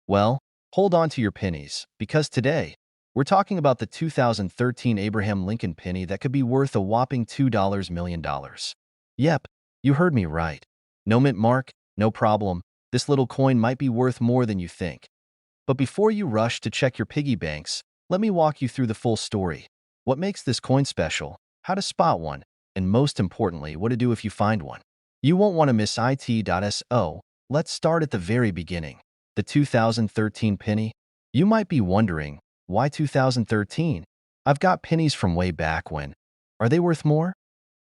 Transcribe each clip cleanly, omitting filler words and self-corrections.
Well, hold on to your pennies, because today, we're talking about the 2013 Abraham Lincoln penny that could be worth a whopping $2 million. Yep, you heard me right. No mint mark, no problem. This little coin might be worth more than you think. But before you rush to check your piggy banks, let me walk you through the full story. What makes this coin special, how to spot one, and most importantly, what to do if you find one. You won't want to miss it.so. Let's start at the very beginning. The 2013 penny? You might be wondering, why 2013? I've got pennies from way back when. Are they worth more?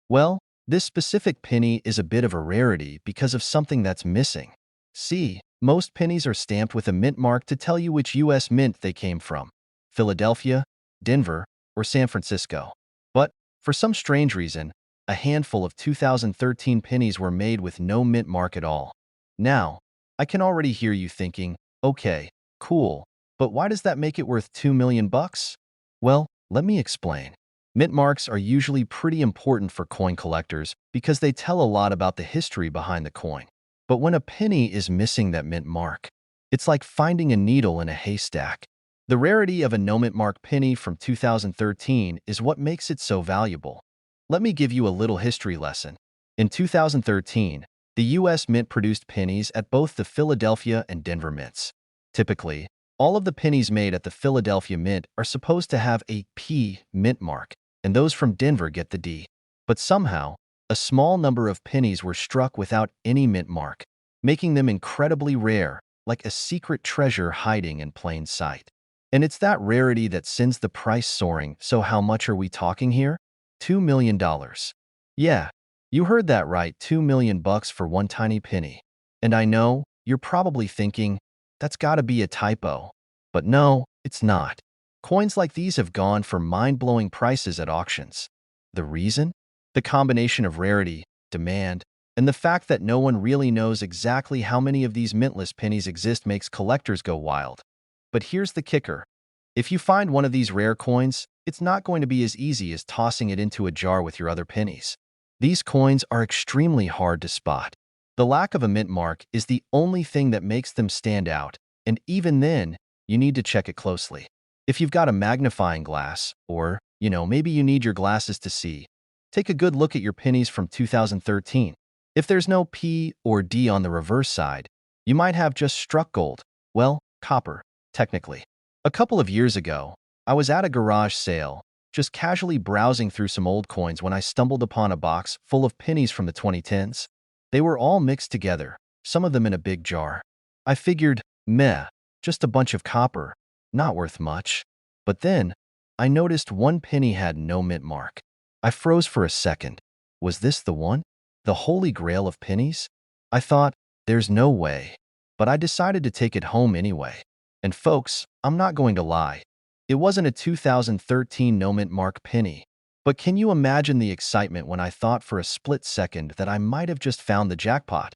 Well, this specific penny is a bit of a rarity because of something that's missing. See, most pennies are stamped with a mint mark to tell you which U.S. mint they came from: Philadelphia, Denver, or San Francisco. But, for some strange reason, a handful of 2013 pennies were made with no mint mark at all. Now, I can already hear you thinking, okay, cool, but why does that make it worth $2 million bucks? Well, let me explain. Mint marks are usually pretty important for coin collectors because they tell a lot about the history behind the coin. But when a penny is missing that mint mark, it's like finding a needle in a haystack. The rarity of a no-mint mark penny from 2013 is what makes it so valuable. Let me give you a little history lesson. In 2013, the U.S. Mint produced pennies at both the Philadelphia and Denver mints. Typically, all of the pennies made at the Philadelphia Mint are supposed to have a P mint mark, and those from Denver get the D. But somehow, a small number of pennies were struck without any mint mark, making them incredibly rare, like a secret treasure hiding in plain sight. And it's that rarity that sends the price soaring. So how much are we talking here? $2 million. Yeah, you heard that right, $2 million bucks for one tiny penny. And I know, you're probably thinking, that's gotta be a typo. But no, it's not. Coins like these have gone for mind-blowing prices at auctions. The reason? The combination of rarity, demand, and the fact that no one really knows exactly how many of these mintless pennies exist makes collectors go wild. But here's the kicker. If you find one of these rare coins, it's not going to be as easy as tossing it into a jar with your other pennies. These coins are extremely hard to spot. The lack of a mint mark is the only thing that makes them stand out, and even then, you need to check it closely. If you've got a magnifying glass, or, maybe you need your glasses to see, take a good look at your pennies from 2013. If there's no P or D on the reverse side, you might have just struck gold. Well, copper, technically. A couple of years ago, I was at a garage sale, just casually browsing through some old coins when I stumbled upon a box full of pennies from the 2010s. They were all mixed together, some of them in a big jar. I figured, meh, just a bunch of copper, not worth much. But then, I noticed one penny had no mint mark. I froze for a second. Was this the one? The holy grail of pennies? I thought, there's no way. But I decided to take it home anyway. And folks, I'm not going to lie. It wasn't a 2013 no mint mark penny. But can you imagine the excitement when I thought for a split second that I might have just found the jackpot?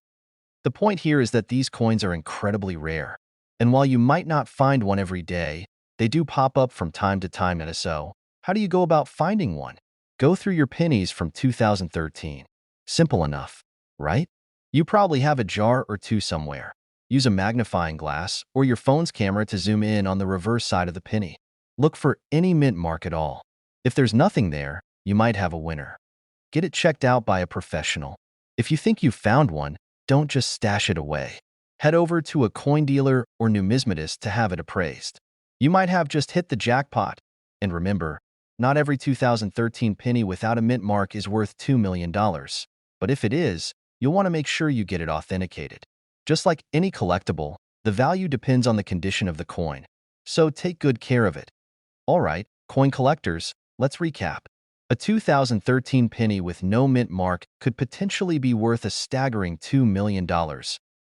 The point here is that these coins are incredibly rare. And while you might not find one every day, they do pop up from time to time. So, how do you go about finding one? Go through your pennies from 2013. Simple enough, right? You probably have a jar or two somewhere. Use a magnifying glass or your phone's camera to zoom in on the reverse side of the penny. Look for any mint mark at all. If there's nothing there, you might have a winner. Get it checked out by a professional. If you think you've found one, don't just stash it away. Head over to a coin dealer or numismatist to have it appraised. You might have just hit the jackpot. And remember, not every 2013 penny without a mint mark is worth $2 million. But if it is, you'll want to make sure you get it authenticated. Just like any collectible, the value depends on the condition of the coin. So take good care of it. Alright, coin collectors, let's recap. A 2013 penny with no mint mark could potentially be worth a staggering $2 million.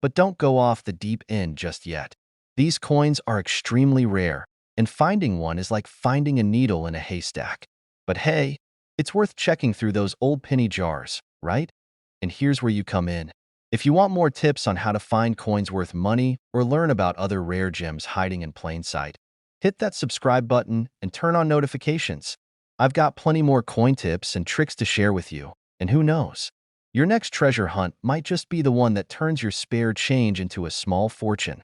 But don't go off the deep end just yet. These coins are extremely rare, and finding one is like finding a needle in a haystack. But hey, it's worth checking through those old penny jars, right? And here's where you come in. If you want more tips on how to find coins worth money or learn about other rare gems hiding in plain sight, hit that subscribe button and turn on notifications. I've got plenty more coin tips and tricks to share with you, and who knows? Your next treasure hunt might just be the one that turns your spare change into a small fortune.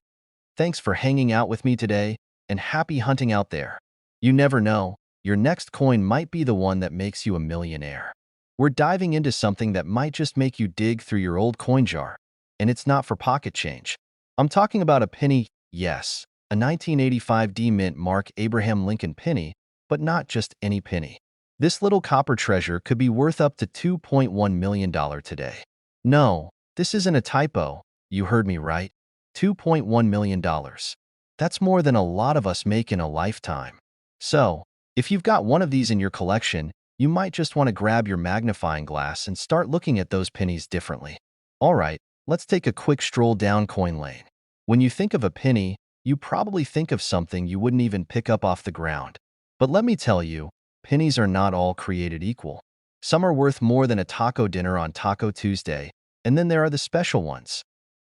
Thanks for hanging out with me today, and happy hunting out there. You never know, your next coin might be the one that makes you a millionaire. We're diving into something that might just make you dig through your old coin jar, and it's not for pocket change. I'm talking about a penny, yes, a 1985 D Mint Mark Abraham Lincoln penny, but not just any penny. This little copper treasure could be worth up to $2.1 million today. No, this isn't a typo. You heard me right. $2.1 million. That's more than a lot of us make in a lifetime. So, if you've got one of these in your collection, you might just want to grab your magnifying glass and start looking at those pennies differently. All right, let's take a quick stroll down coin lane. When you think of a penny, you probably think of something you wouldn't even pick up off the ground. But let me tell you, pennies are not all created equal. Some are worth more than a taco dinner on Taco Tuesday, and then there are the special ones.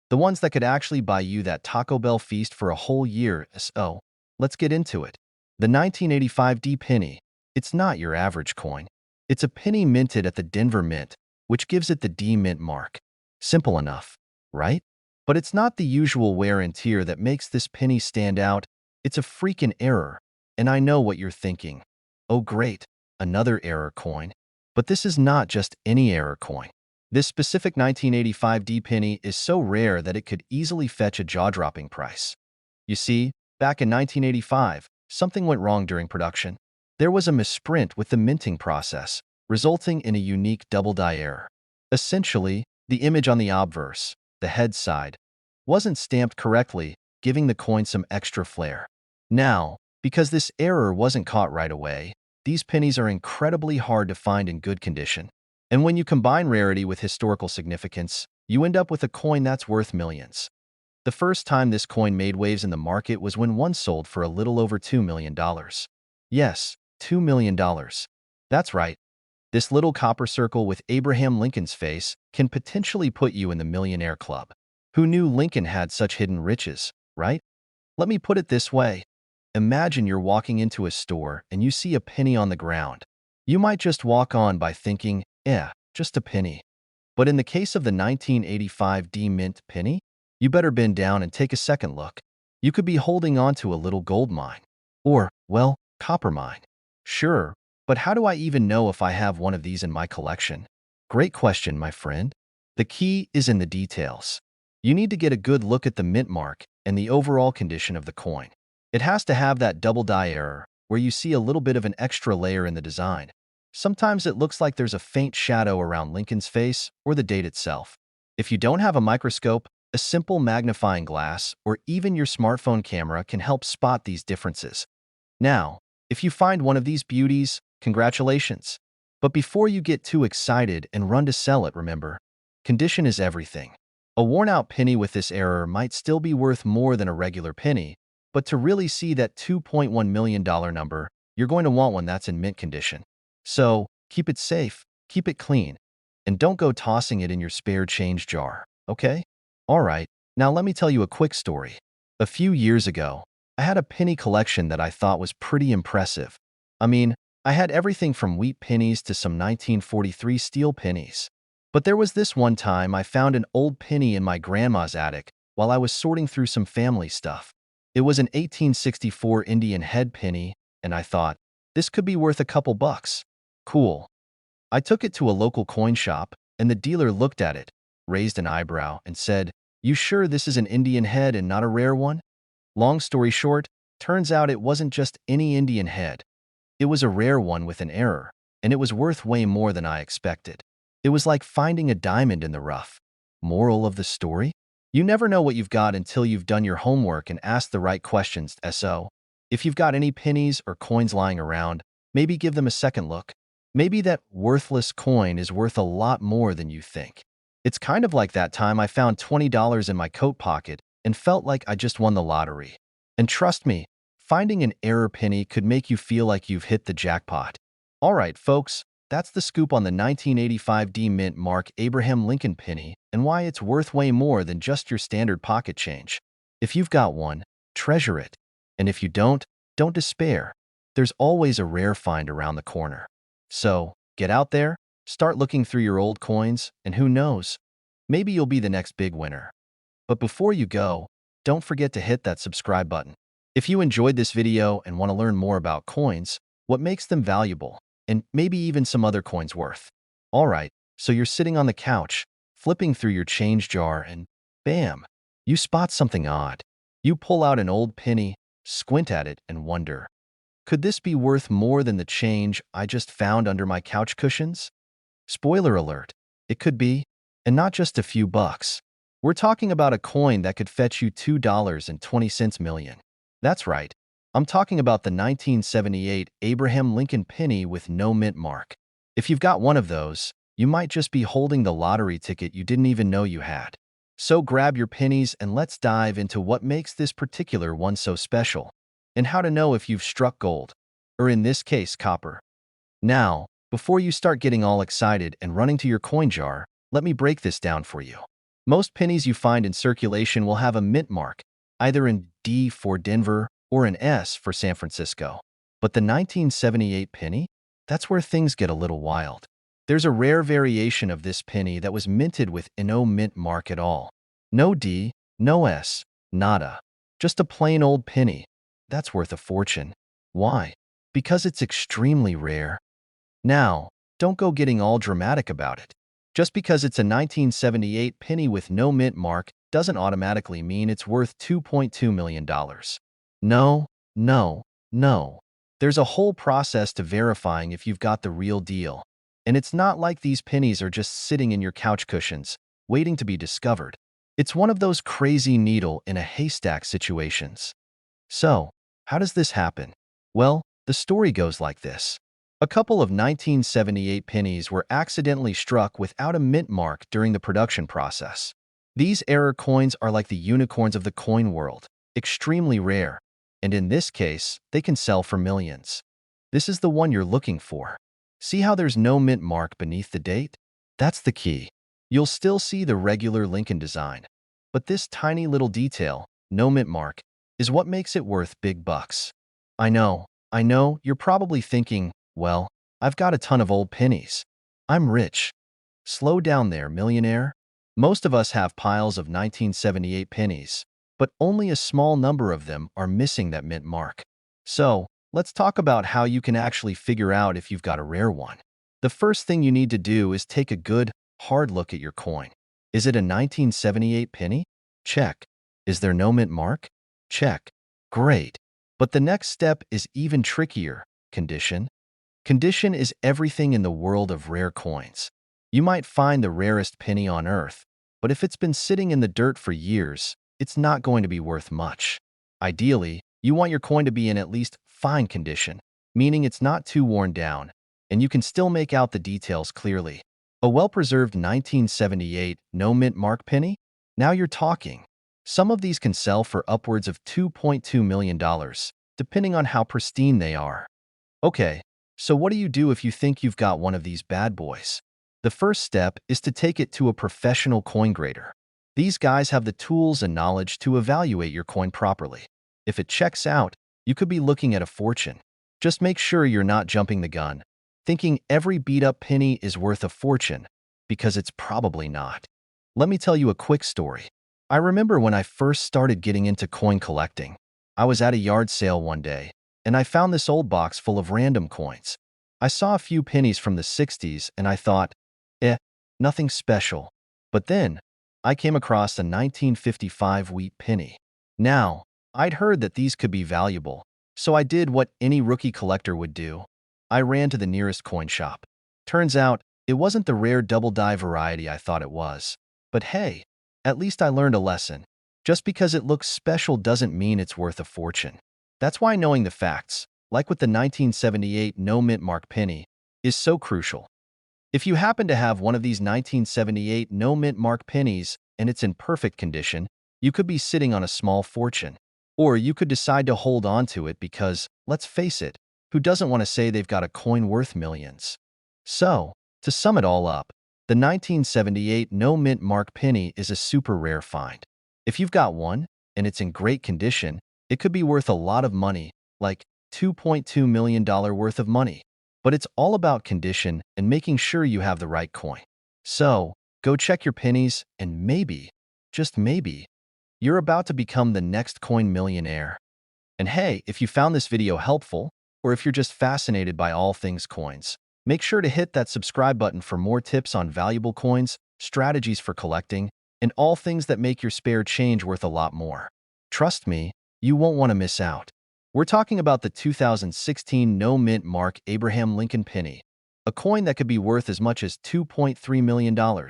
The ones that could actually buy you that Taco Bell feast for a whole year. So, let's get into it. The 1985 D penny. It's not your average coin. It's a penny minted at the Denver Mint, which gives it the D Mint mark. Simple enough, right? But it's not the usual wear and tear that makes this penny stand out. It's a freaking error. And I know what you're thinking. Oh great, another error coin. But this is not just any error coin. This specific 1985 D penny is so rare that it could easily fetch a jaw-dropping price. You see, back in 1985, something went wrong during production. There was a misprint with the minting process, resulting in a unique double-die error. Essentially, the image on the obverse, the head side, wasn't stamped correctly, giving the coin some extra flair. Now, because this error wasn't caught right away, these pennies are incredibly hard to find in good condition. And when you combine rarity with historical significance, you end up with a coin that's worth millions. The first time this coin made waves in the market was when one sold for a little over $2 million. Yes, $2 million. That's right. This little copper circle with Abraham Lincoln's face can potentially put you in the millionaire club. Who knew Lincoln had such hidden riches, right? Let me put it this way. Imagine you're walking into a store and you see a penny on the ground. You might just walk on by thinking, just a penny. But in the case of the 1985 D Mint penny, you better bend down and take a second look. You could be holding on to a little gold mine. Or, well, copper mine. Sure, but how do I even know if I have one of these in my collection? Great question, my friend. The key is in the details. You need to get a good look at the mint mark and the overall condition of the coin. It has to have that double die error, where you see a little bit of an extra layer in the design. Sometimes it looks like there's a faint shadow around Lincoln's face or the date itself. If you don't have a microscope, a simple magnifying glass or even your smartphone camera can help spot these differences. Now, if you find one of these beauties, congratulations. But before you get too excited and run to sell it, remember, condition is everything. A worn-out penny with this error might still be worth more than a regular penny, but to really see that $2.1 million number, you're going to want one that's in mint condition. So, keep it safe, keep it clean, and don't go tossing it in your spare change jar, okay? Alright, now let me tell you a quick story. A few years ago, I had a penny collection that I thought was pretty impressive. I mean, I had everything from wheat pennies to some 1943 steel pennies. But there was this one time I found an old penny in my grandma's attic while I was sorting through some family stuff. It was an 1864 Indian head penny, and I thought, this could be worth a couple bucks. Cool. I took it to a local coin shop, and the dealer looked at it, raised an eyebrow, and said, "You sure this is an Indian head and not a rare one?" Long story short, turns out it wasn't just any Indian head. It was a rare one with an error, and it was worth way more than I expected. It was like finding a diamond in the rough. Moral of the story? You never know what you've got until you've done your homework and asked the right questions. So, if you've got any pennies or coins lying around, maybe give them a second look. Maybe that worthless coin is worth a lot more than you think. It's kind of like that time I found $20 in my coat pocket and felt like I just won the lottery. And trust me, finding an error penny could make you feel like you've hit the jackpot. Alright, folks, that's the scoop on the 1985 D Mint Mark Abraham Lincoln penny and why it's worth way more than just your standard pocket change. If you've got one, treasure it. And if you don't despair. There's always a rare find around the corner. So, get out there, start looking through your old coins, and who knows, maybe you'll be the next big winner. But before you go, don't forget to hit that subscribe button. If you enjoyed this video and want to learn more about coins, what makes them valuable, and maybe even some other coins worth. Alright, so you're sitting on the couch, flipping through your change jar, and bam, you spot something odd. You pull out an old penny, squint at it, and wonder, could this be worth more than the change I just found under my couch cushions? Spoiler alert, it could be, and not just a few bucks. We're talking about a coin that could fetch you $2.20 million. That's right, I'm talking about the 1978 Abraham Lincoln penny with no mint mark. If you've got one of those, you might just be holding the lottery ticket you didn't even know you had. So grab your pennies and let's dive into what makes this particular one so special, and how to know if you've struck gold, or in this case, copper. Now, before you start getting all excited and running to your coin jar, let me break this down for you. Most pennies you find in circulation will have a mint mark, either in D for Denver or an S for San Francisco. But the 1978 penny? That's where things get a little wild. There's a rare variation of this penny that was minted with no mint mark at all. No D, no S, nada. Just a plain old penny. That's worth a fortune. Why? Because it's extremely rare. Now, don't go getting all dramatic about it. Just because it's a 1978 penny with no mint mark doesn't automatically mean it's worth $2.2 million. No, no, no. There's a whole process to verifying if you've got the real deal. And it's not like these pennies are just sitting in your couch cushions, waiting to be discovered. It's one of those crazy needle in a haystack situations. So, how does this happen? Well, the story goes like this. A couple of 1978 pennies were accidentally struck without a mint mark during the production process. These error coins are like the unicorns of the coin world, extremely rare, and in this case, they can sell for millions. This is the one you're looking for. See how there's no mint mark beneath the date? That's the key. You'll still see the regular Lincoln design, but this tiny little detail, no mint mark, is what makes it worth big bucks. I know, you're probably thinking, well, I've got a ton of old pennies. I'm rich. Slow down there, millionaire. Most of us have piles of 1978 pennies, but only a small number of them are missing that mint mark. So, let's talk about how you can actually figure out if you've got a rare one. The first thing you need to do is take a good, hard look at your coin. Is it a 1978 penny? Check. Is there no mint mark? Check. Great. But the next step is even trickier. Condition. Condition is everything in the world of rare coins. You might find the rarest penny on earth, but if it's been sitting in the dirt for years, it's not going to be worth much. Ideally, you want your coin to be in at least fine condition, meaning it's not too worn down, and you can still make out the details clearly. A well-preserved 1978 no mint mark penny? Now you're talking. Some of these can sell for upwards of $2.2 million, depending on how pristine they are. Okay, so what do you do if you think you've got one of these bad boys? The first step is to take it to a professional coin grader. These guys have the tools and knowledge to evaluate your coin properly. If it checks out, you could be looking at a fortune. Just make sure you're not jumping the gun, thinking every beat-up penny is worth a fortune, because it's probably not. Let me tell you a quick story. I remember when I first started getting into coin collecting. I was at a yard sale one day, and I found this old box full of random coins. I saw a few pennies from the 60s, and I thought, nothing special. But then, I came across a 1955 wheat penny. Now, I'd heard that these could be valuable, so I did what any rookie collector would do. I ran to the nearest coin shop. Turns out, it wasn't the rare double-die variety I thought it was. But hey, at least I learned a lesson. Just because it looks special doesn't mean it's worth a fortune. That's why knowing the facts, like with the 1978 no mint mark penny, is so crucial. If you happen to have one of these 1978 no mint mark pennies and it's in perfect condition, you could be sitting on a small fortune. Or you could decide to hold on to it because, let's face it, who doesn't want to say they've got a coin worth millions? So, to sum it all up, the 1978 no mint mark penny is a super rare find. If you've got one, and it's in great condition, it could be worth a lot of money, like $2.2 million worth of money. But it's all about condition and making sure you have the right coin. So, go check your pennies and maybe, just maybe, You're about to become the next coin millionaire. And hey, if you found this video helpful, or if you're just fascinated by all things coins, make sure to hit that subscribe button for more tips on valuable coins, strategies for collecting, and all things that make your spare change worth a lot more. Trust me, you won't want to miss out. We're talking about the 2016 no-mint mark Abraham Lincoln penny, a coin that could be worth as much as $2.3 million.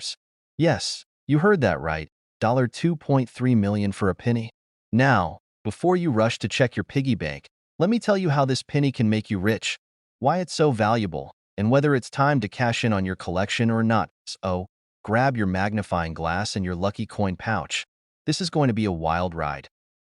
Yes, you heard that right, $2.3 million for a penny. Now, before you rush to check your piggy bank, let me tell you how this penny can make you rich, why it's so valuable, and whether it's time to cash in on your collection or not. So, grab your magnifying glass and your lucky coin pouch. This is going to be a wild ride.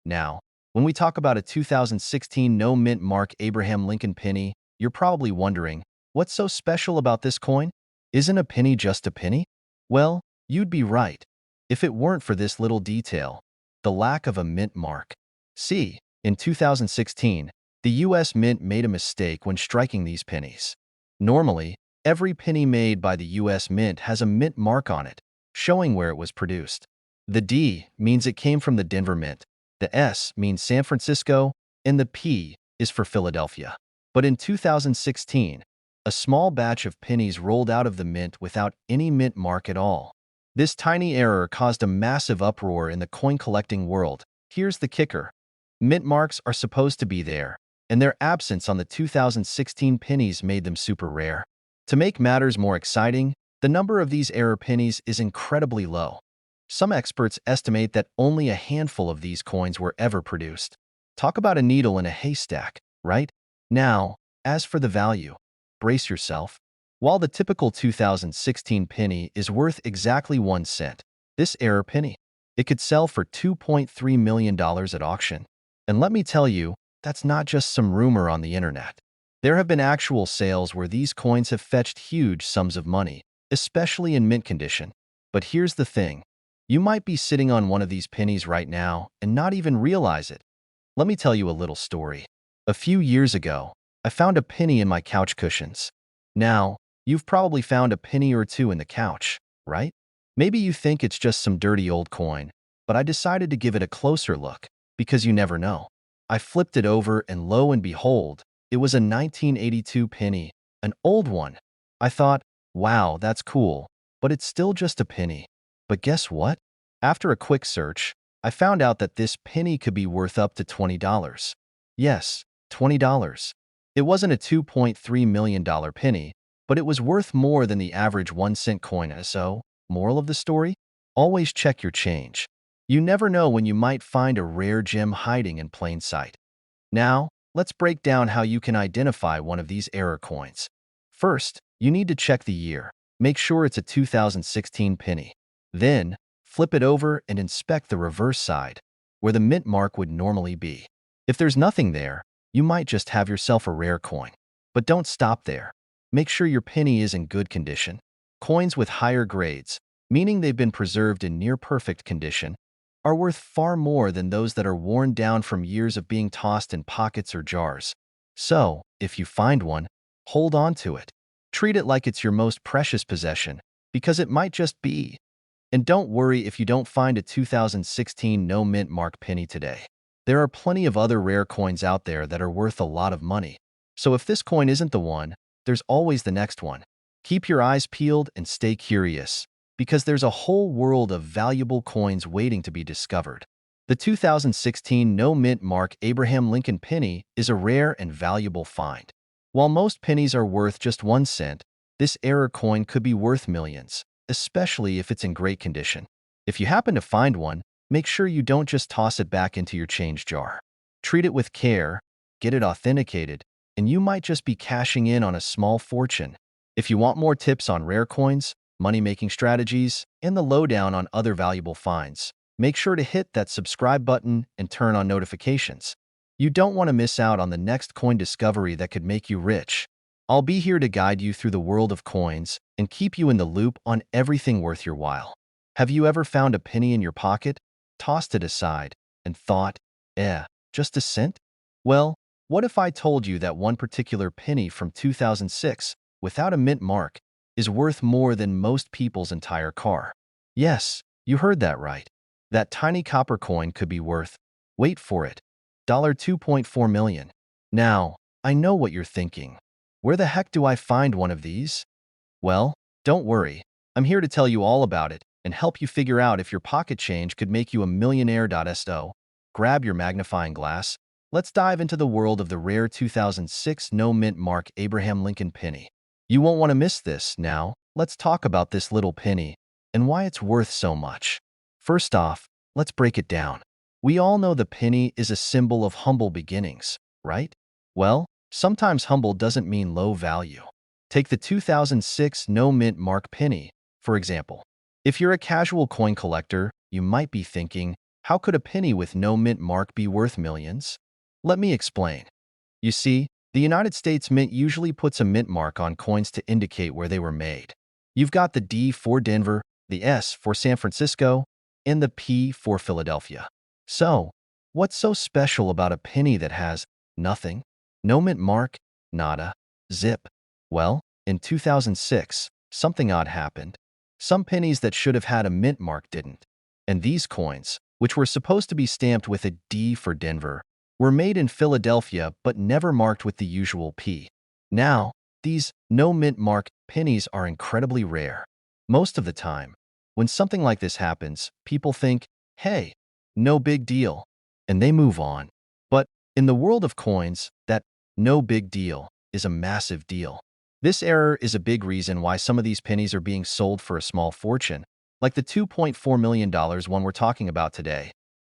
Now, when we talk about a 2016 no-mint mark Abraham Lincoln penny, you're probably wondering, what's so special about this coin? Isn't a penny just a penny? Well, you'd be right, if it weren't for this little detail, the lack of a mint mark. See, in 2016, the U.S. Mint made a mistake when striking these pennies. Normally, every penny made by the U.S. Mint has a mint mark on it, showing where it was produced. The D means it came from the Denver Mint, the S means San Francisco, and the P is for Philadelphia. But in 2016, a small batch of pennies rolled out of the mint without any mint mark at all. This tiny error caused a massive uproar in the coin collecting world. Here's the kicker. Mint marks are supposed to be there, and their absence on the 2016 pennies made them super rare. To make matters more exciting, the number of these error pennies is incredibly low. Some experts estimate that only a handful of these coins were ever produced. Talk about a needle in a haystack, right? Now, as for the value, brace yourself. While the typical 2016 penny is worth exactly 1 cent, this error penny, it could sell for $2.3 million at auction. And let me tell you, that's not just some rumor on the internet. There have been actual sales where these coins have fetched huge sums of money, especially in mint condition. But here's the thing. You might be sitting on one of these pennies right now and not even realize it. Let me tell you a little story. A few years ago, I found a penny in my couch cushions. Now, you've probably found a penny or two in the couch, right? Maybe you think it's just some dirty old coin, but I decided to give it a closer look, because you never know. I flipped it over and lo and behold, it was a 1982 penny, an old one. I thought, wow, that's cool, but it's still just a penny. But guess what? After a quick search, I found out that this penny could be worth up to $20. Yes, $20. It wasn't a $2.3 million penny, but it was worth more than the average 1-cent coin. So, moral of the story? Always check your change. You never know when you might find a rare gem hiding in plain sight. Now, let's break down how you can identify one of these error coins. First, you need to check the year. Make sure it's a 2016 penny. Then, flip it over and inspect the reverse side, where the mint mark would normally be. If there's nothing there, you might just have yourself a rare coin. But don't stop there. Make sure your penny is in good condition. Coins with higher grades, meaning they've been preserved in near-perfect condition, are worth far more than those that are worn down from years of being tossed in pockets or jars. So, if you find one, hold on to it. Treat it like it's your most precious possession, because it might just be. And don't worry if you don't find a 2016 no-mint mark penny today. There are plenty of other rare coins out there that are worth a lot of money. So if this coin isn't the one, there's always the next one. Keep your eyes peeled and stay curious, because there's a whole world of valuable coins waiting to be discovered. The 2016 no-mint mark Abraham Lincoln penny is a rare and valuable find. While most pennies are worth just 1 cent, this error coin could be worth millions, especially if it's in great condition. If you happen to find one, make sure you don't just toss it back into your change jar. Treat it with care, get it authenticated, and you might just be cashing in on a small fortune. If you want more tips on rare coins, money-making strategies, and the lowdown on other valuable finds, make sure to hit that subscribe button and turn on notifications. You don't want to miss out on the next coin discovery that could make you rich. I'll be here to guide you through the world of coins and keep you in the loop on everything worth your while. Have you ever found a penny in your pocket, tossed it aside, and thought, just a cent? Well, what if I told you that one particular penny from 2006, without a mint mark, is worth more than most people's entire car? Yes, you heard that right. That tiny copper coin could be worth, wait for it, $2.4 million. Now, I know what you're thinking. Where the heck do I find one of these? Well, don't worry. I'm here to tell you all about it and help you figure out if your pocket change could make you a millionaire. So, grab your magnifying glass. Let's dive into the world of the rare 2006 no-mint mark Abraham Lincoln penny. You won't want to miss this. Now, let's talk about this little penny and why it's worth so much. First off, let's break it down. We all know the penny is a symbol of humble beginnings, right? Well, sometimes humble doesn't mean low value. Take the 2006 no-mint mark penny, for example. If you're a casual coin collector, you might be thinking, how could a penny with no mint mark be worth millions? Let me explain. You see, the United States Mint usually puts a mint mark on coins to indicate where they were made. You've got the D for Denver, the S for San Francisco, and the P for Philadelphia. So, what's so special about a penny that has nothing? No mint mark? Nada. Zip. Well, in 2006, something odd happened. Some pennies that should have had a mint mark didn't. And these coins, which were supposed to be stamped with a D for Denver, were made in Philadelphia but never marked with the usual P. Now, these no mint mark pennies are incredibly rare. Most of the time, when something like this happens, people think, hey, no big deal, and they move on. But in the world of coins, that no big deal is a massive deal. This error is a big reason why some of these pennies are being sold for a small fortune, like the $2.4 million one we're talking about today.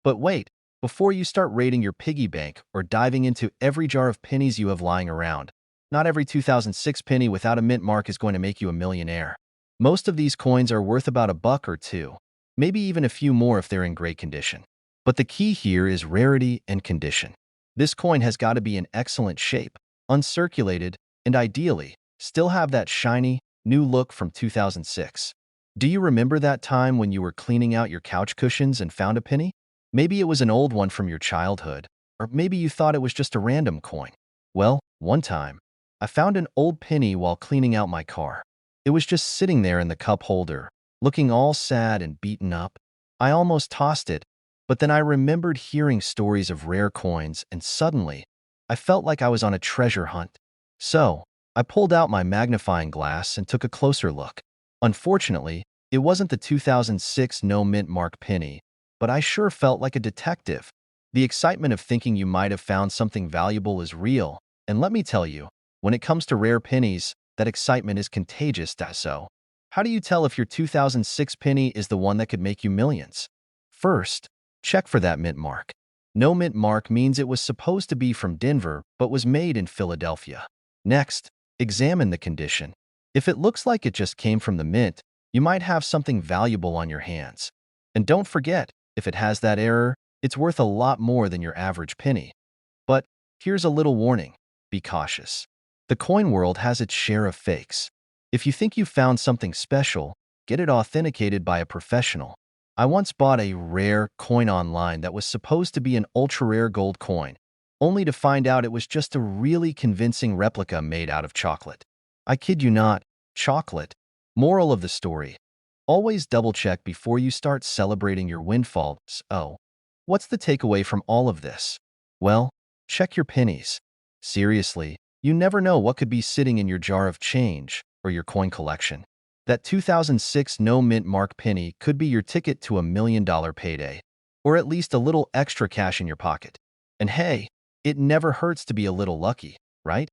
But wait, before you start raiding your piggy bank or diving into every jar of pennies you have lying around, not every 2006 penny without a mint mark is going to make you a millionaire. Most of these coins are worth about a buck or two, maybe even a few more if they're in great condition. But the key here is rarity and condition. This coin has got to be in excellent shape, uncirculated, and ideally, still have that shiny, new look from 2006. Do you remember that time when you were cleaning out your couch cushions and found a penny? Maybe it was an old one from your childhood, or maybe you thought it was just a random coin. Well, one time, I found an old penny while cleaning out my car. It was just sitting there in the cup holder, looking all sad and beaten up. I almost tossed it, but then I remembered hearing stories of rare coins, and suddenly, I felt like I was on a treasure hunt. So, I pulled out my magnifying glass and took a closer look. Unfortunately, it wasn't the 2006 no mint mark penny, but I sure felt like a detective. The excitement of thinking you might have found something valuable is real, and let me tell you, when it comes to rare pennies, that excitement is contagious. So, how do you tell if your 2006 penny is the one that could make you millions? First, check for that mint mark. No mint mark means it was supposed to be from Denver but was made in Philadelphia. Next, examine the condition. If it looks like it just came from the mint, you might have something valuable on your hands. And don't forget, if it has that error, it's worth a lot more than your average penny. But here's a little warning. Be cautious. The coin world has its share of fakes. If you think you found something special, get it authenticated by a professional. I once bought a rare coin online that was supposed to be an ultra-rare gold coin, only to find out it was just a really convincing replica made out of chocolate. I kid you not, chocolate. Moral of the story: always double-check before you start celebrating your windfalls. Oh, what's the takeaway from all of this? Well, check your pennies. Seriously, you never know what could be sitting in your jar of change or your coin collection. That 2006 no mint mark penny could be your ticket to $1 million payday, or at least a little extra cash in your pocket. And hey, it never hurts to be a little lucky, right?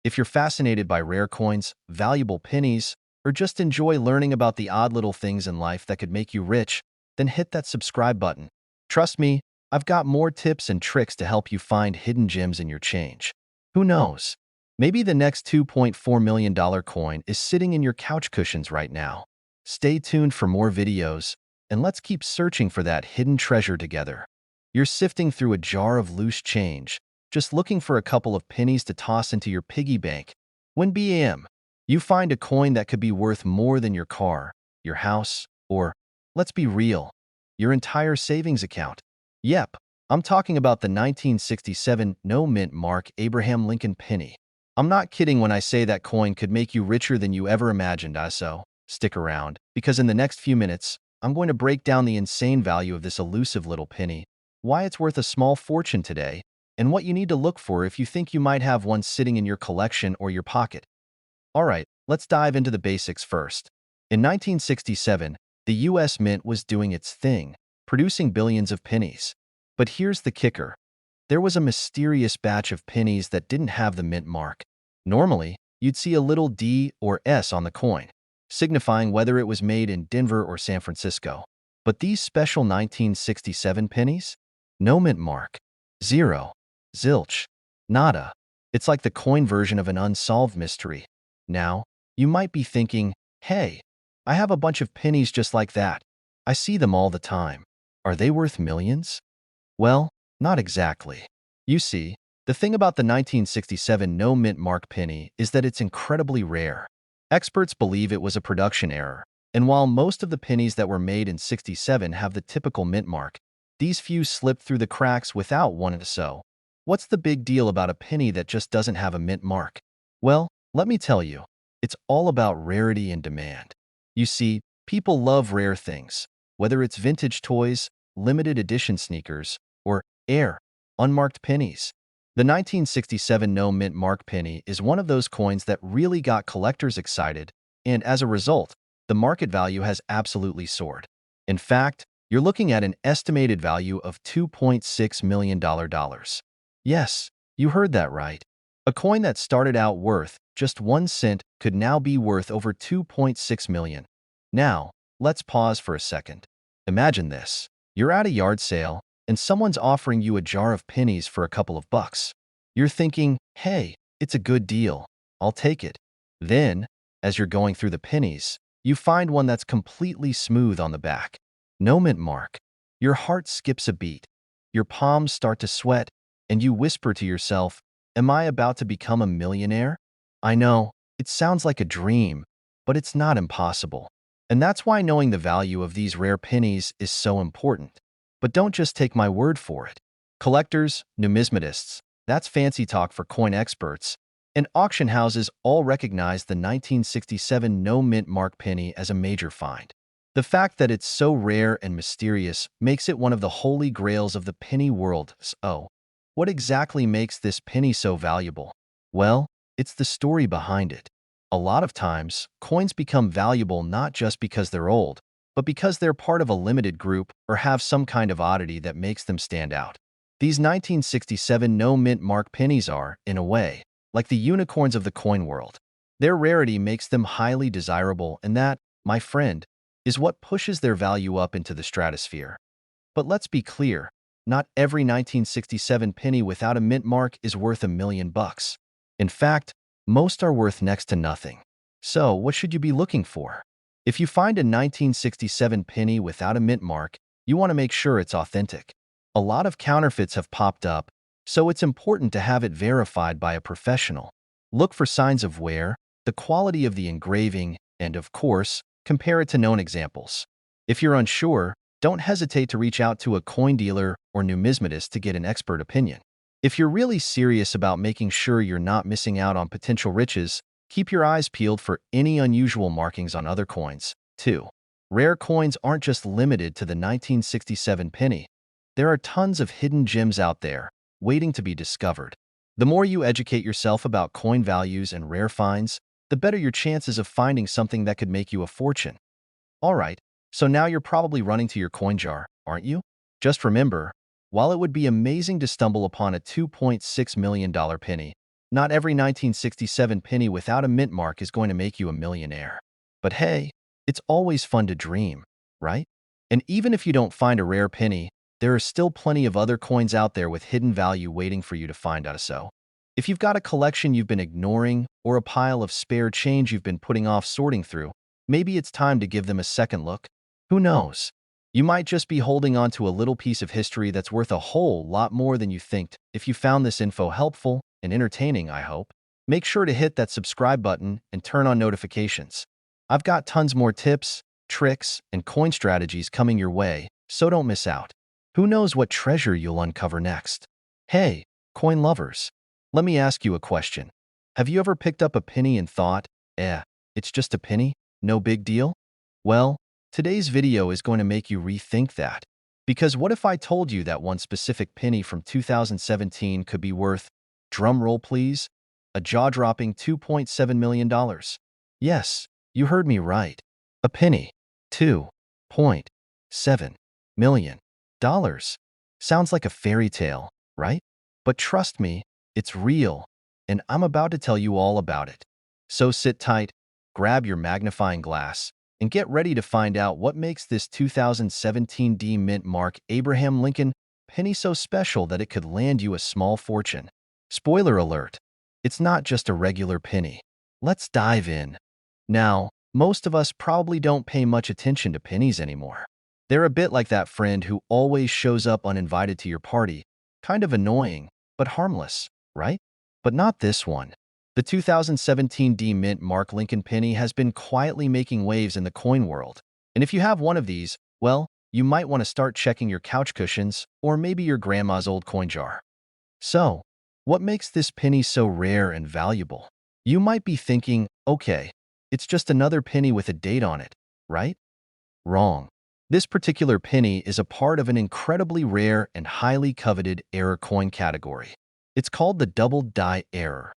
If you're fascinated by rare coins, valuable pennies, or just enjoy learning about the odd little things in life that could make you rich, then hit that subscribe button. Trust me, I've got more tips and tricks to help you find hidden gems in your change. Who knows? Maybe the next $2.4 million coin is sitting in your couch cushions right now. Stay tuned for more videos, and let's keep searching for that hidden treasure together. You're sifting through a jar of loose change, just looking for a couple of pennies to toss into your piggy bank. When bam, you find a coin that could be worth more than your car, your house, or, let's be real, your entire savings account. Yep, I'm talking about the 1967 no mint mark Abraham Lincoln penny. I'm not kidding when I say that coin could make you richer than you ever imagined. So, stick around, because in the next few minutes, I'm going to break down the insane value of this elusive little penny, why it's worth a small fortune today, and what you need to look for if you think you might have one sitting in your collection or your pocket. Alright, let's dive into the basics first. In 1967, the US Mint was doing its thing, producing billions of pennies. But here's the kicker. There was a mysterious batch of pennies that didn't have the mint mark. Normally, you'd see a little D or S on the coin, signifying whether it was made in Denver or San Francisco. But these special 1967 pennies? No mint mark. Zero. Zilch. Nada. It's like the coin version of an unsolved mystery. Now, you might be thinking, hey, I have a bunch of pennies just like that. I see them all the time. Are they worth millions? Well, not exactly. You see, the thing about the 1967 no mint mark penny is that it's incredibly rare. Experts believe it was a production error, and while most of the pennies that were made in '67 have the typical mint mark, these few slipped through the cracks without one. So, what's the big deal about a penny that just doesn't have a mint mark? Well, let me tell you, it's all about rarity and demand. You see, people love rare things, whether it's vintage toys, limited edition sneakers, or air, unmarked pennies. The 1967 no mint mark penny is one of those coins that really got collectors excited, and as a result, the market value has absolutely soared. In fact, you're looking at an estimated value of $2.6 million. Yes, you heard that right. A coin that started out worth just 1 cent could now be worth over 2.6 million. Now, let's pause for a second. Imagine this. You're at a yard sale, and someone's offering you a jar of pennies for a couple of bucks. You're thinking, hey, it's a good deal. I'll take it. Then, as you're going through the pennies, you find one that's completely smooth on the back. No mint mark. Your heart skips a beat. Your palms start to sweat, and you whisper to yourself, am I about to become a millionaire? I know, it sounds like a dream, but it's not impossible. And that's why knowing the value of these rare pennies is so important. But don't just take my word for it. Collectors, numismatists, that's fancy talk for coin experts, and auction houses all recognize the 1967 no mint mark penny as a major find. The fact that it's so rare and mysterious makes it one of the holy grails of the penny world. So, what exactly makes this penny so valuable? Well, it's the story behind it. A lot of times, coins become valuable not just because they're old, but because they're part of a limited group or have some kind of oddity that makes them stand out. These 1967 no mint mark pennies are, in a way, like the unicorns of the coin world. Their rarity makes them highly desirable, and that, my friend, is what pushes their value up into the stratosphere. But let's be clear, not every 1967 penny without a mint mark is worth $1 million. In fact, most are worth next to nothing. So, what should you be looking for? If you find a 1967 penny without a mint mark, you want to make sure it's authentic. A lot of counterfeits have popped up, so it's important to have it verified by a professional. Look for signs of wear, the quality of the engraving, and of course, compare it to known examples. If you're unsure, don't hesitate to reach out to a coin dealer or numismatist to get an expert opinion. If you're really serious about making sure you're not missing out on potential riches, keep your eyes peeled for any unusual markings on other coins, too. Rare coins aren't just limited to the 1967 penny. There are tons of hidden gems out there, waiting to be discovered. The more you educate yourself about coin values and rare finds, the better your chances of finding something that could make you a fortune. Alright, so now you're probably running to your coin jar, aren't you? Just remember, while it would be amazing to stumble upon a $2.6 million penny, not every 1967 penny without a mint mark is going to make you a millionaire. But hey, it's always fun to dream, right? And even if you don't find a rare penny, there are still plenty of other coins out there with hidden value waiting for you to find out. So, if you've got a collection you've been ignoring or a pile of spare change you've been putting off sorting through, maybe it's time to give them a second look. Who knows? You might just be holding on to a little piece of history that's worth a whole lot more than you think. If you found this info helpful and entertaining, I hope, make sure to hit that subscribe button and turn on notifications. I've got tons more tips, tricks, and coin strategies coming your way, so don't miss out. Who knows what treasure you'll uncover next? Hey, coin lovers, let me ask you a question. Have you ever picked up a penny and thought, it's just a penny, no big deal? Well, Today's video is going to make you rethink that. Because what if I told you that one specific penny from 2017 could be worth, drum roll please, a jaw-dropping $2.7 million? Yes, you heard me right. A penny. $2.7 million. Sounds like a fairy tale, right? But trust me, it's real, and I'm about to tell you all about it. So sit tight, grab your magnifying glass, and get ready to find out what makes this 2017 D Mint Mark Abraham Lincoln penny so special that it could land you a small fortune. Spoiler alert, it's not just a regular penny. Let's dive in. Now, most of us probably don't pay much attention to pennies anymore. They're a bit like that friend who always shows up uninvited to your party, kind of annoying, but harmless, right? But not this one. The 2017 D Mint Mark Lincoln penny has been quietly making waves in the coin world. And if you have one of these, well, you might want to start checking your couch cushions or maybe your grandma's old coin jar. So, what makes this penny so rare and valuable? You might be thinking, okay, it's just another penny with a date on it, right? Wrong. This particular penny is a part of an incredibly rare and highly coveted error coin category. It's called the double die error.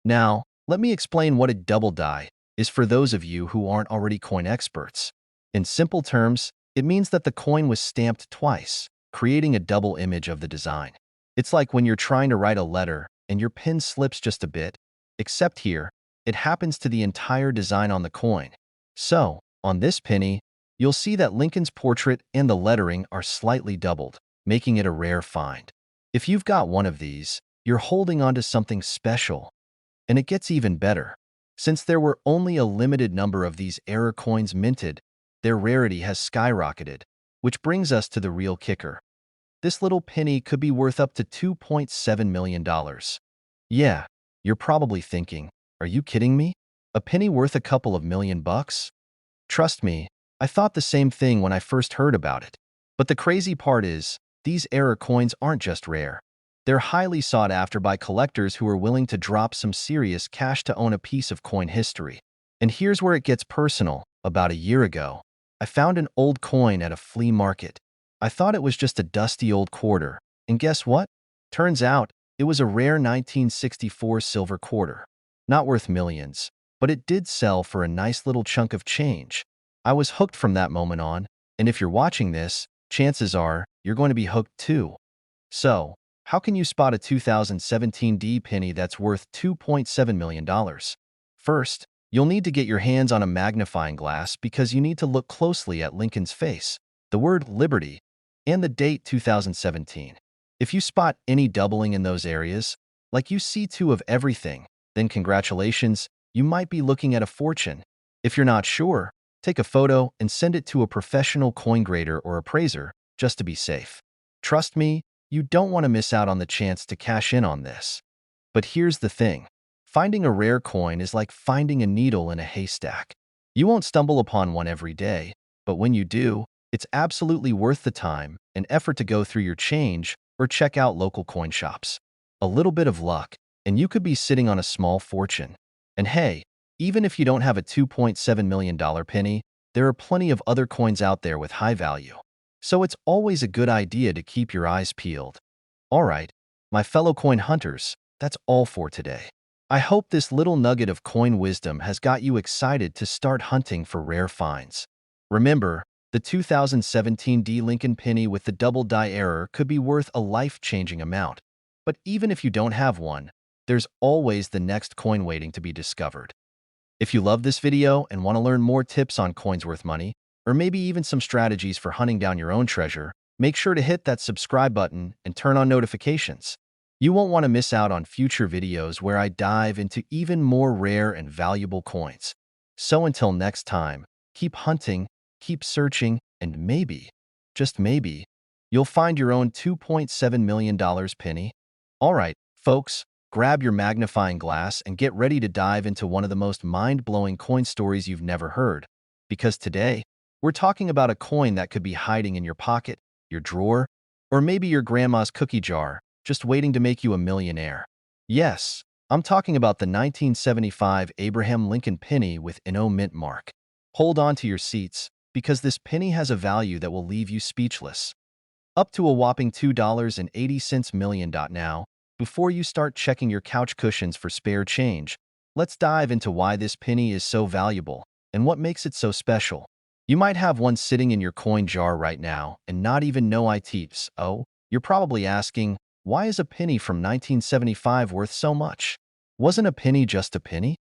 Now, let me explain what a double die is for those of you who aren't already coin experts. In simple terms, it means that the coin was stamped twice, creating a double image of the design. It's like when you're trying to write a letter and your pen slips just a bit, except here, it happens to the entire design on the coin. So, on this penny, you'll see that Lincoln's portrait and the lettering are slightly doubled, making it a rare find. If you've got one of these, you're holding onto something special. And it gets even better. Since there were only a limited number of these error coins minted, their rarity has skyrocketed, which brings us to the real kicker. This little penny could be worth up to $2.7 million. Yeah, you're probably thinking, are you kidding me? A penny worth a couple of $1,000,000? Trust me, I thought the same thing when I first heard about it. But the crazy part is, these error coins aren't just rare. They're highly sought after by collectors who are willing to drop some serious cash to own a piece of coin history. And here's where it gets personal. About a year ago, I found an old coin at a flea market. I thought it was just a dusty old quarter. And guess what? Turns out, it was a rare 1964 silver quarter. Not worth millions, but it did sell for a nice little chunk of change. I was hooked from that moment on, and if you're watching this, chances are you're going to be hooked too. So, how can you spot a 2017 D penny that's worth $2.7 million? First, you'll need to get your hands on a magnifying glass because you need to look closely at Lincoln's face, the word Liberty, and the date 2017. If you spot any doubling in those areas, like you see two of everything, then congratulations, you might be looking at a fortune. If you're not sure, take a photo and send it to a professional coin grader or appraiser just to be safe. Trust me, you don't want to miss out on the chance to cash in on this. But here's the thing. Finding a rare coin is like finding a needle in a haystack. You won't stumble upon one every day, but when you do, it's absolutely worth the time and effort to go through your change or check out local coin shops. A little bit of luck, and you could be sitting on a small fortune. And hey, even if you don't have a $2.7 million penny, there are plenty of other coins out there with high value. So it's always a good idea to keep your eyes peeled. All right, my fellow coin hunters, that's all for today. I hope this little nugget of coin wisdom has got you excited to start hunting for rare finds. Remember, the 2017 D Lincoln penny with the double die error could be worth a life-changing amount. But even if you don't have one, there's always the next coin waiting to be discovered. If you love this video and want to learn more tips on coins worth money, or maybe even some strategies for hunting down your own treasure, make sure to hit that subscribe button and turn on notifications. You won't want to miss out on future videos where I dive into even more rare and valuable coins. So until next time, keep hunting, keep searching, and maybe, just maybe, you'll find your own $2.7 million penny. All right, folks, grab your magnifying glass and get ready to dive into one of the most mind-blowing coin stories you've never heard. Because today, we're talking about a coin that could be hiding in your pocket, your drawer, or maybe your grandma's cookie jar, just waiting to make you a millionaire. Yes, I'm talking about the 1975 Abraham Lincoln penny with an mint mark. Hold on to your seats, because this penny has a value that will leave you speechless. Up to a whopping $2.80 million. Now, before you start checking your couch cushions for spare change, let's dive into why this penny is so valuable and what makes it so special. You might have one sitting in your coin jar right now and not even know it's. Oh, you're probably asking, why is a penny from 1975 worth so much? Wasn't a penny just a penny?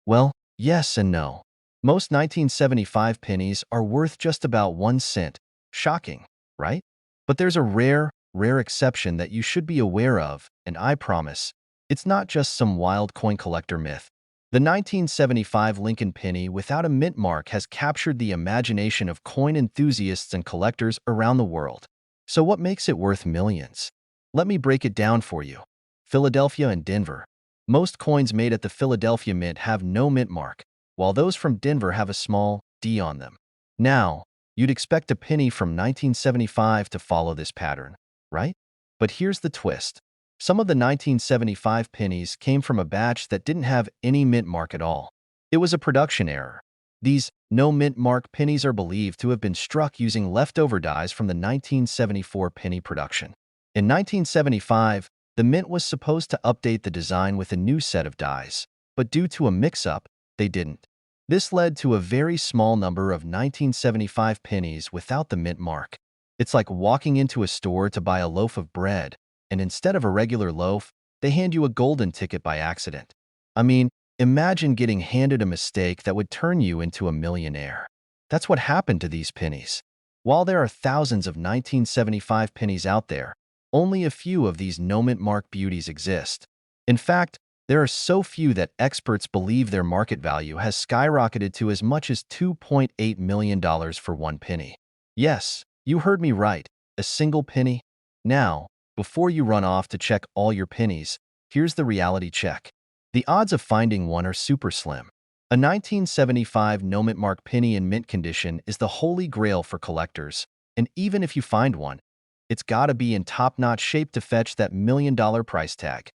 Well, yes and no. Most 1975 pennies are worth just about 1 cent. Shocking, right? But there's a rare exception that you should be aware of, and I promise, it's not just some wild coin collector myth. The 1975 Lincoln penny without a mint mark has captured the imagination of coin enthusiasts and collectors around the world. So what makes it worth millions? Let me break it down for you. Philadelphia and Denver. Most coins made at the Philadelphia Mint have no mint mark, while those from Denver have a small D on them. Now, you'd expect a penny from 1975 to follow this pattern, right? But here's the twist. Some of the 1975 pennies came from a batch that didn't have any mint mark at all. It was a production error. These no mint mark pennies are believed to have been struck using leftover dies from the 1974 penny production. In 1975, the mint was supposed to update the design with a new set of dies, but due to a mix-up, they didn't. This led to a very small number of 1975 pennies without the mint mark. It's like walking into a store to buy a loaf of bread, and instead of a regular loaf, they hand you a golden ticket by accident. I mean, imagine getting handed a mistake that would turn you into a millionaire. That's what happened to these pennies. While there are thousands of 1975 pennies out there, only a few of these no mint mark beauties exist. In fact, there are so few that experts believe their market value has skyrocketed to as much as $2.8 million for one penny. Yes, you heard me right, a single penny. Now, before you run off to check all your pennies, here's the reality check. The odds of finding one are super slim. A 1975 no mint mark penny in mint condition is the holy grail for collectors, and even if you find one, it's gotta be in top-notch shape to fetch that $1 million price tag.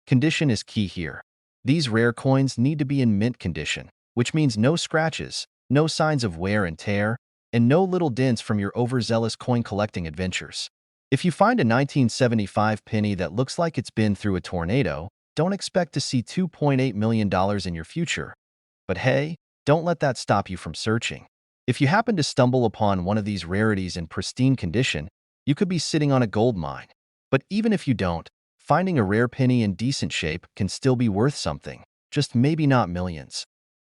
Condition is key here. These rare coins need to be in mint condition, which means no scratches, no signs of wear and tear, and no little dents from your overzealous coin collecting adventures. If you find a 1975 penny that looks like it's been through a tornado, don't expect to see $2.8 million in your future. But hey, don't let that stop you from searching. If you happen to stumble upon one of these rarities in pristine condition, you could be sitting on a gold mine. But even if you don't, finding a rare penny in decent shape can still be worth something, just maybe not millions.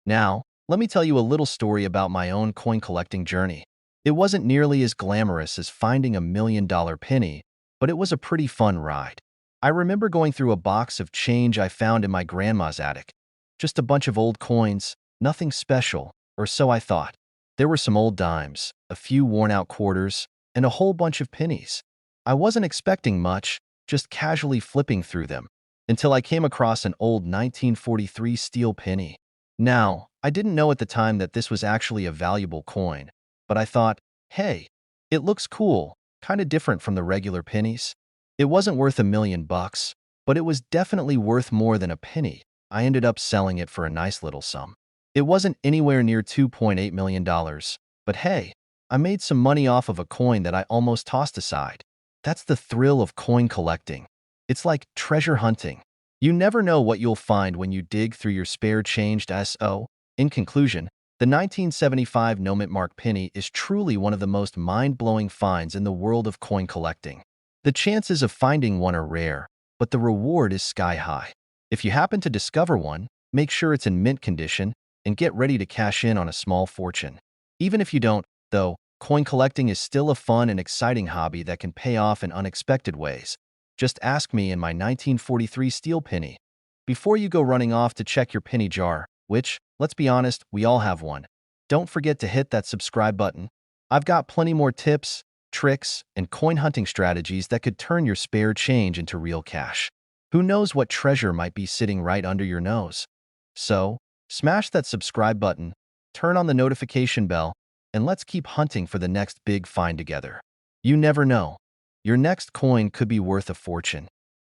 Now, let me tell you a little story about my own coin collecting journey. It wasn't nearly as glamorous as finding a $1 million penny, but it was a pretty fun ride. I remember going through a box of change I found in my grandma's attic. Just a bunch of old coins, nothing special, or so I thought. There were some old dimes, a few worn-out quarters, and a whole bunch of pennies. I wasn't expecting much, just casually flipping through them, until I came across an old 1943 steel penny. Now, I didn't know at the time that this was actually a valuable coin, but I thought, hey, it looks cool, kind of different from the regular pennies. It wasn't worth $1 million, but it was definitely worth more than a penny. I ended up selling it for a nice little sum. It wasn't anywhere near $2.8 million, but hey, I made some money off of a coin that I almost tossed aside. That's the thrill of coin collecting. It's like treasure hunting. You never know what you'll find when you dig through your spare changed SO. In conclusion, the 1975 no mint mark penny is truly one of the most mind-blowing finds in the world of coin collecting. The chances of finding one are rare, but the reward is sky-high. If you happen to discover one, make sure it's in mint condition and get ready to cash in on a small fortune. Even if you don't, though, coin collecting is still a fun and exciting hobby that can pay off in unexpected ways. Just ask me in my 1943 steel penny. Before you go running off to check your penny jar, which, let's be honest, we all have one, don't forget to hit that subscribe button. I've got plenty more tips, tricks, and coin hunting strategies that could turn your spare change into real cash. Who knows what treasure might be sitting right under your nose? So, smash that subscribe button, turn on the notification bell, and let's keep hunting for the next big find together. You never know. Your next coin could be worth a fortune.